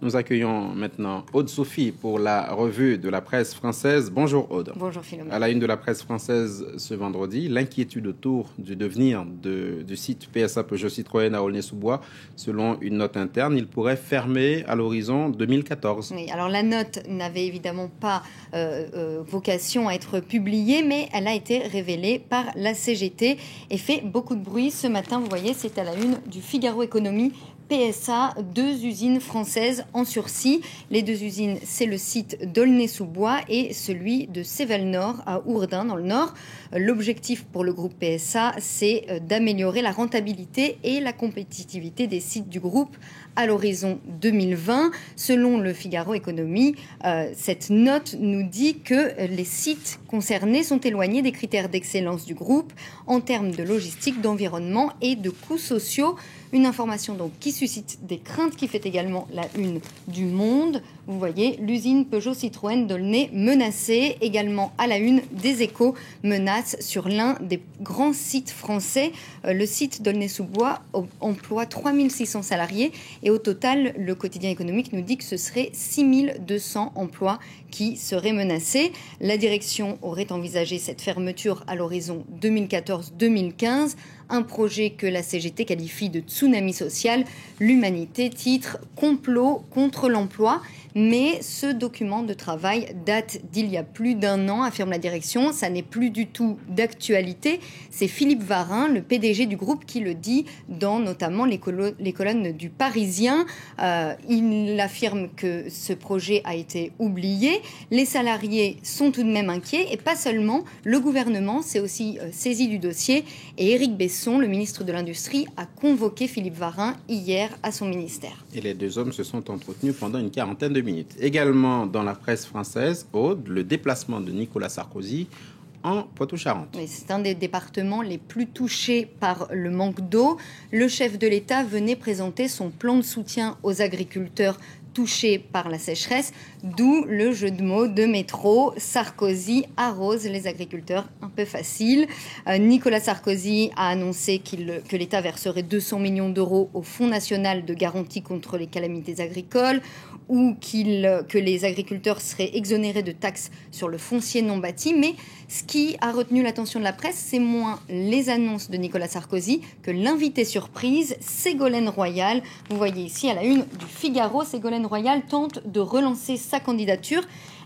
Nous accueillons maintenant Aude Sophie pour la revue de la presse française. Bonjour Aude. Bonjour Philomène. À la une de la presse française ce vendredi, l'inquiétude autour du devenir du site PSA Peugeot Citroën à Aulnay-sous-Bois. Selon une note interne, il pourrait fermer à l'horizon 2014. Oui, alors la note n'avait évidemment pas vocation à être publiée, mais elle a été révélée par la CGT et fait beaucoup de bruit ce matin. Vous voyez, c'est à la une du Figaro Économie. PSA, 2 usines françaises en sursis. Les 2 usines, c'est le site d'Aulnay-sous-Bois et celui de Céval-Nord à Ourdin dans le Nord. L'objectif pour le groupe PSA, c'est d'améliorer la rentabilité et la compétitivité des sites du groupe à l'horizon 2020. Selon le Figaro Économie, cette note nous dit que les sites concernés sont éloignés des critères d'excellence du groupe en termes de logistique, d'environnement et de coûts sociaux. Une information donc qui suscite des craintes, qui fait également la une du Monde. Vous voyez, l'usine Peugeot Citroën d'Aulnay menacée, également à la une des Échos, menace sur l'un des grands sites français. Le site d'Aulnay-sous-Bois emploie 3600 salariés et au total, le quotidien économique nous dit que ce serait 6200 emplois qui seraient menacés. La direction aurait envisagé cette fermeture à l'horizon 2014-2015. Un projet que la CGT qualifie de tsunami social. L'Humanité titre « Complot contre l'emploi ». Mais ce document de travail date d'il y a plus d'1 an, affirme la direction. Ça n'est plus du tout d'actualité. C'est Philippe Varin, le PDG du groupe, qui le dit dans notamment les colonnes du Parisien. Il affirme que ce projet a été oublié. Les salariés sont tout de même inquiets et pas seulement. Le gouvernement s'est aussi saisi du dossier et Éric Besson, le ministre de l'Industrie, a convoqué Philippe Varin hier à son ministère. Et les 2 hommes se sont entretenus pendant une quarantaine de minutes. Également dans la presse française, Aude, le déplacement de Nicolas Sarkozy en Poitou-Charentes. Oui, c'est un des départements les plus touchés par le manque d'eau. Le chef de l'État venait présenter son plan de soutien aux agriculteurs touchés par la sécheresse, d'où le jeu de mots de métro. Sarkozy arrose les agriculteurs, un peu facile. Nicolas Sarkozy a annoncé que l'État verserait 200 millions d'euros au Fonds national de garantie contre les calamités agricoles ou que les agriculteurs seraient exonérés de taxes sur le foncier non bâti. Mais ce qui a retenu l'attention de la presse, c'est moins les annonces de Nicolas Sarkozy que l'invité surprise, Ségolène Royal. Vous voyez ici à la une du Figaro, Ségolène Royal tente de relancer sa candidature.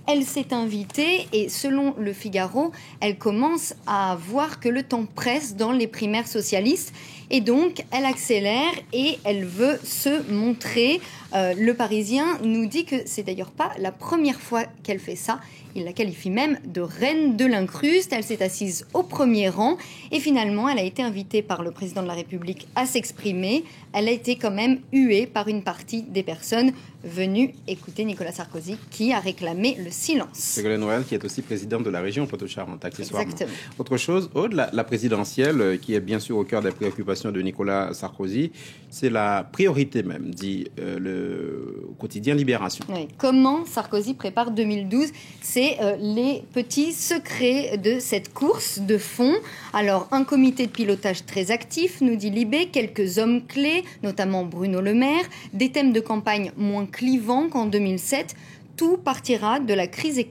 Elle s'est invitée et selon le Figaro, elle commence à voir que le temps presse dans les primaires socialistes et donc elle accélère et elle veut se montrer. Le Parisien nous dit que c'est d'ailleurs pas la première fois qu'elle fait ça. Il la qualifie même de reine de l'incruste. Elle s'est assise au premier rang et finalement elle a été invitée par le président de la République à s'exprimer. Elle a été quand même huée par une partie des personnes venues écouter Nicolas Sarkozy qui a réclamé le silence. Ségolène Royal qui est aussi présidente de la région Poitou-Charentes, accessoirement. Exactement. Autre chose, Aude, la présidentielle qui est bien sûr au cœur des préoccupations de Nicolas Sarkozy, c'est la priorité même, dit le quotidien Libération. Oui. Comment Sarkozy prépare 2012 ? C'est les petits secrets de cette course de fond. Alors, un comité de pilotage très actif, nous dit Libé, quelques hommes clés, notamment Bruno Le Maire, des thèmes de campagne moins clivants qu'en 2007. Tout partira de la crise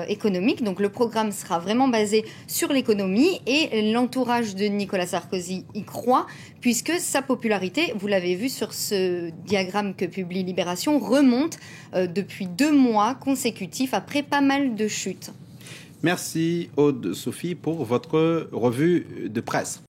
économique. Donc le programme sera vraiment basé sur l'économie et l'entourage de Nicolas Sarkozy y croit puisque sa popularité, vous l'avez vu sur ce diagramme que publie Libération, remonte depuis 2 mois consécutifs après pas mal de chutes. Merci Aude Sophie pour votre revue de presse.